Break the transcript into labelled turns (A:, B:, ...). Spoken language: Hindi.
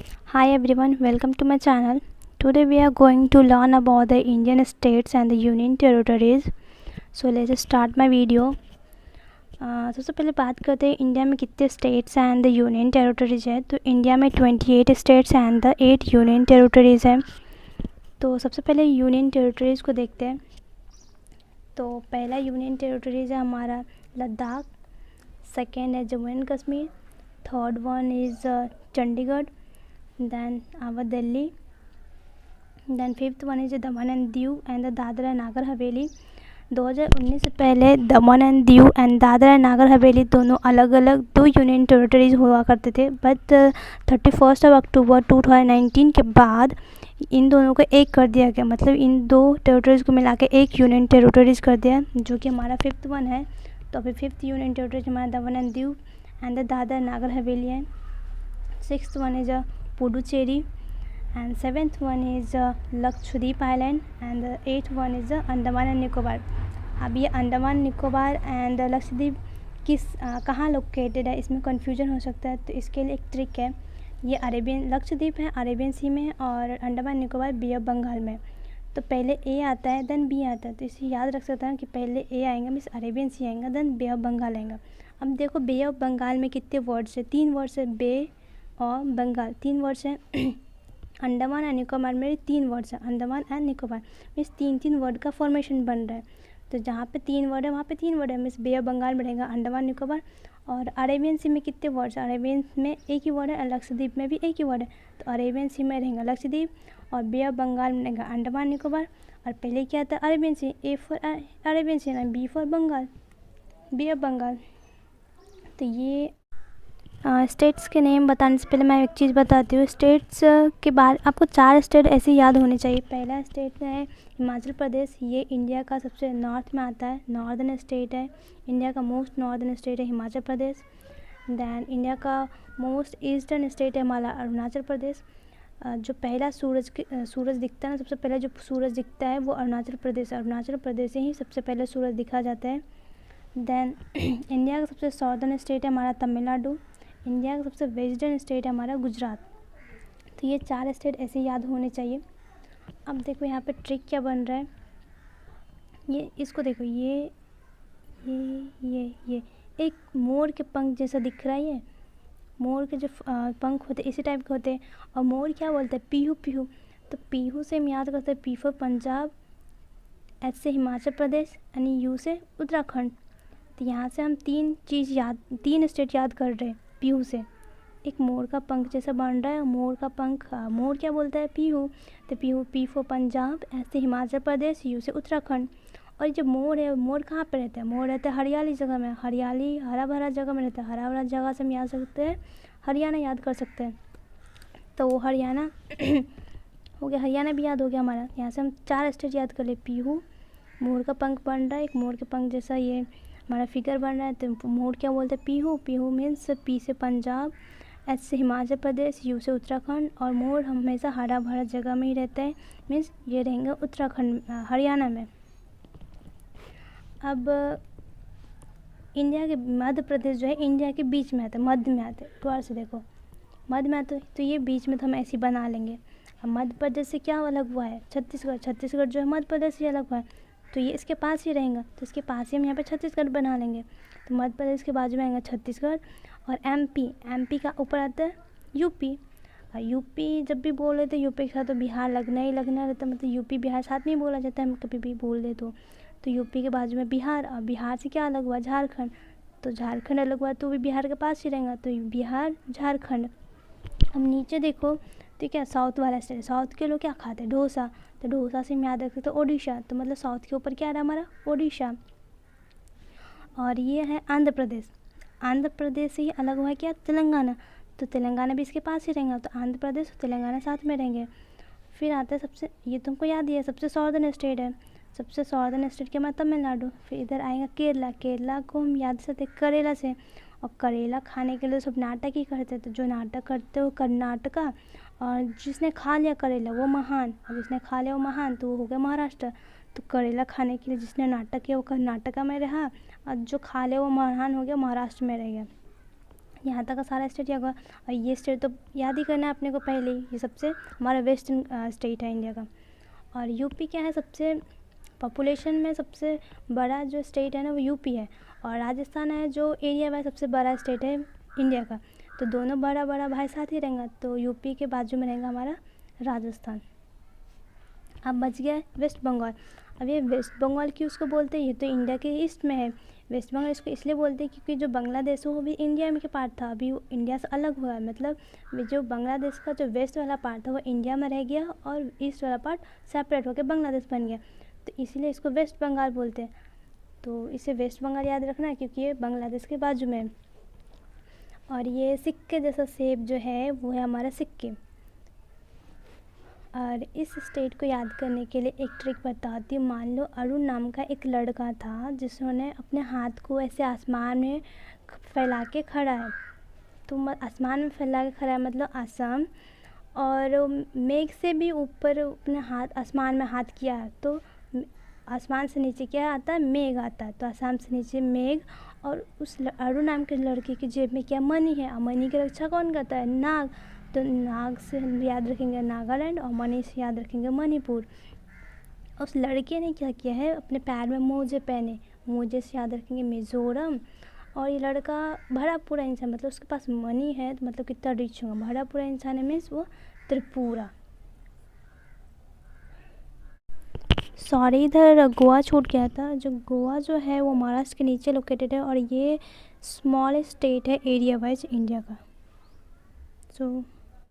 A: Hi everyone, welcome to my channel. Today we are going to learn about the Indian states and the union territories. So let's start my video. सबसे पहले बात करते हैं इंडिया में कितने states and the union territories है। तो इंडिया में 28 states and the 8 union territories है। तो सबसे पहले यूनियन टेरिटरीज़ को देखते हैं। तो पहला यूनियन टेरिटरीज है हमारा लद्दाख, सेकेंड है Jammu and Kashmir, third one is Chandigarh, then our Delhi, then fifth one is Daman and Diu and the Dadra and Nagar Haveli। 2019 से पहले दमन and Diu and Dadra and Nagar Haveli दोनों अलग अलग दो यूनियन टेरिटरीज हुआ करते थे, बट 31 अक्टूबर 2019 के बाद इन दोनों को एक कर दिया गया। मतलब इन दो टेरिटरीज़ को मिला के एक यूनियन टेरिटरीज कर दिया, जो कि हमारा फिफ्थ वन है। तो अभी फिफ्थ यूनियन टेरिटरीज हमारा दमन and Diu and the Dadra and Nagar Haveli है। Sixth one is Puducherry and seventh one is Lakshadweep Island and the eighth one is Andaman and Nicobar. अब ये अंडमान निकोबार एंड लक्षद्वीप किस कहाँ लोकेटेड है, इसमें कन्फ्यूजन हो सकता है। तो इसके लिए एक ट्रिक है, ये अरेबियन लक्षद्वीप है अरेबियन सी में और अंडमान निकोबार बे ऑफ बंगाल में। तो पहले ए आता है देन बी आता है, तो इसे याद रख सकते हैं कि पहले ए आएगा मीन्स अरेबियन सी आएगा देन बे ऑफ बंगाल आएगा। अब देखो बे ऑफ बंगाल में कितने वर्ड्स है, 3 वर्ड्स है, बे और बंगाल 3 वर्ड्स हैं। अंडमान एंड निकोबार में 3 वर्ड्स हैं, Andaman and Nicobar means 3 word का फॉर्मेशन बन रहा है। तो जहाँ पे 3 वर्ड है वहाँ पे 3 वर्ड है, मीन्स बे ऑफ बंगाल में रहेगा अंडमान निकोबार। और अरेबियन सी में कितने वर्ड्स, अरेबियन में एक ही वर्ड है, लक्षद्वीप में भी एक ही वर्ड है। तो अरेबियन सी में रहेगा लक्षद्वीप और बे ऑफ बंगाल में रहेगा अंडमान निकोबार। और पहले क्या था Arabian sea, A for Arabian sea ना B for Bengal, bay of Bengal. तो ये स्टेट्स के नेम बताने से पहले मैं एक चीज़ बताती हूँ। स्टेट्स के बारे आपको 4 स्टेट ऐसे याद होने चाहिए। पहला स्टेट है हिमाचल प्रदेश, ये इंडिया का सबसे नॉर्थ में आता है, नॉर्दर्न स्टेट है, इंडिया का मोस्ट नॉर्दर्न स्टेट है हिमाचल प्रदेश। दैन इंडिया का मोस्ट ईस्टर्न स्टेट है हमारा अरुणाचल प्रदेश। जो पहला सूरज दिखता है ना, सबसे पहले जो सूरज दिखता है वो अरुणाचल प्रदेश, अरुणाचल प्रदेश से ही सबसे पहले सूरज दिखा जाता है। दैन इंडिया का सबसे सॉर्दर्न स्टेट है हमारा तमिलनाडु, इंडिया का सबसे वेस्टर्न स्टेट है हमारा गुजरात। तो ये 4 स्टेट ऐसे याद होने चाहिए। अब देखो यहाँ पे ट्रिक क्या बन रहा है, ये इसको देखो, ये एक मोर के पंख जैसा दिख रहा है। ये मोर के जो पंख होते इसी टाइप के होते हैं। और मोर क्या बोलते हैं, पीहू पीहू। तो पीहू से हम याद करते हैं पी फॉर पंजाब, एच से हिमाचल प्रदेश यानी यू से उत्तराखंड। तो यहाँ से हम 3 स्टेट याद कर रहे हैं पीहू से। एक मोर का पंख जैसा बन रहा है, मोर का पंख, मोर क्या बोलता है पीहू। तो पीहू पी फॉर पंजाब, ऐसे हिमाचल प्रदेश, यू से उत्तराखंड। और जो मोर है, मोर कहाँ पे रहता है, मोर रहता है हरियाली जगह में, हरियाली हरा भरा जगह में रहता है। हरा भरा जगह से हम याद सकते हैं हरियाणा याद कर सकते हैं। तो वो हरियाणा हो गया, हरियाणा भी याद हो गया हमारा। यहाँ से हम 4 स्टेट याद कर ले। पीहू, मोर का पंख बन रहा है, एक मोर के पंख जैसा ये हमारा फिगर बन रहा है। तो मोर क्या बोलते हैं पीहू, पीहू मीन्स पी से पंजाब, एच से हिमाचल प्रदेश, यू से उत्तराखंड। और मोर हमेशा हरा भरा जगह में ही रहता है, मीन्स ये रहेंगे उत्तराखंड हरियाणा में। अब इंडिया के मध्य प्रदेश जो है इंडिया के बीच में आता है, मध्य में आता है। द्वार से देखो मध्य में आता है, तो ये बीच में तो हम ऐसे बना लेंगे। अब मध्य प्रदेश से क्या अलग हुआ है, छत्तीसगढ़, छत्तीसगढ़ जो है मध्य प्रदेश से अलग हुआ है, तो ये इसके पास ही रहेगा। तो इसके पास ही हम यहाँ पे छत्तीसगढ़ बना लेंगे। तो मध्य प्रदेश के बाजू में आएगा छत्तीसगढ़। और एमपी का ऊपर आता है यूपी। और यूपी जब भी बोल रहे थे यूपी के साथ तो बिहार लगना ही लगना रहता, मतलब यूपी बिहार साथ में ही बोला जाता है, हम कभी भी बोल दे तो यूपी के बाजू में बिहार। और बिहार से क्या अलग हुआ, झारखंड। तो झारखंड अलग हुआ तो भी बिहार के पास ही रहेगा, तो बिहार झारखंड। अब नीचे देखो तो क्या साउथ वाला स्टेट, साउथ के लोग क्या खाते हैं, डोसा। तो डोसा से हम याद रखते तो ओडिशा, तो मतलब साउथ के ऊपर क्या रहा हमारा ओडिशा। और ये है आंध्र प्रदेश, आंध्र प्रदेश से ही अलग हुआ है क्या तेलंगाना। तो तेलंगाना भी इसके पास ही रहेगा, तो आंध्र प्रदेश और तेलंगाना साथ में रहेंगे। फिर आता है सबसे, ये तुमको याद ही है, सबसे सॉर्दर्न स्टेट है, सबसे सॉर्दर्न स्टेट के बाद तमिलनाडु। फिर इधर आएगा केरला, केरला को हम याद सकते करेला से। और करेला खाने के लिए सब नाटक ही करते हैं, तो जो नाटक करते हो कर्नाटका। और जिसने खा लिया करेला वो महान, और जिसने खा लिया वो महान तो वो हो गया महाराष्ट्र। तो करेला खाने के लिए जिसने नाटक किया वो कर्नाटका में रहा, और जो खा ले वो महान हो गया महाराष्ट्र में रह गया। यहाँ तक का सारा स्टेट याद होगा। और ये स्टेट तो याद ही करना है अपने को पहले ही, ये सबसे हमारा वेस्टर्न स्टेट है इंडिया का। और यूपी क्या है, सबसे पॉपुलेशन में सबसे बड़ा जो स्टेट है ना वो यूपी है। और राजस्थान है जो एरिया में सबसे बड़ा स्टेट है इंडिया का। तो दोनों बड़ा बड़ा भाई साथ ही रहेंगे, तो यूपी के बाजू में रहेगा हमारा राजस्थान। अब बच गया वेस्ट बंगाल। अब ये वेस्ट बंगाल क्यों उसको बोलते हैं, ये तो इंडिया के ईस्ट में है। वेस्ट बंगाल इसको इसलिए बोलते हैं क्योंकि जो बांग्लादेश है वो भी इंडिया में के पार्ट था, अभी वो इंडिया से अलग हुआ है। मतलब जो बांग्लादेश का जो वेस्ट वाला पार्ट था वो इंडिया में रह गया और ईस्ट वाला पार्ट सेपरेट होकर बांग्लादेश बन गया, तो इसीलिए इसको वेस्ट बंगाल बोलते हैं। तो इसे वेस्ट बंगाल याद रखना है क्योंकि ये बांग्लादेश के बाजू में है। और ये सिक्के जैसा शेप जो है वो है हमारा सिक्किम। और इस स्टेट को याद करने के लिए एक ट्रिक बताती हूँ। मान लो अरुण नाम का एक लड़का था जिसने अपने हाथ को ऐसे आसमान में फैला के खड़ा है। तो आसमान में फैला के खड़ा है मतलब असम, और मेघ से भी ऊपर अपने हाथ आसमान में हाथ किया है, तो आसमान से नीचे क्या आता है, मेघ आता है। तो आसमान से नीचे मेघ, और उस अरुण नाम के लड़के की जेब में क्या, मनी है। और मनी की रक्षा कौन करता है, नाग। तो नाग से हम याद रखेंगे नागालैंड, और मनी से याद रखेंगे मणिपुर। उस लड़के ने क्या किया है, अपने पैर में मोजे पहने, मोजे से याद रखेंगे मिज़ोरम। और ये लड़का भरा पूरा इंसान, मतलब उसके पास मनी है तो मतलब कितना रिच होगा। भरा पूरा इंसान है मीन्स वो त्रिपुरा। सॉरी, इधर गोवा छूट गया था। जो गोवा जो है वो महाराष्ट्र के नीचे लोकेटेड है, और ये स्मॉल स्टेट है एरिया वाइज इंडिया का। सो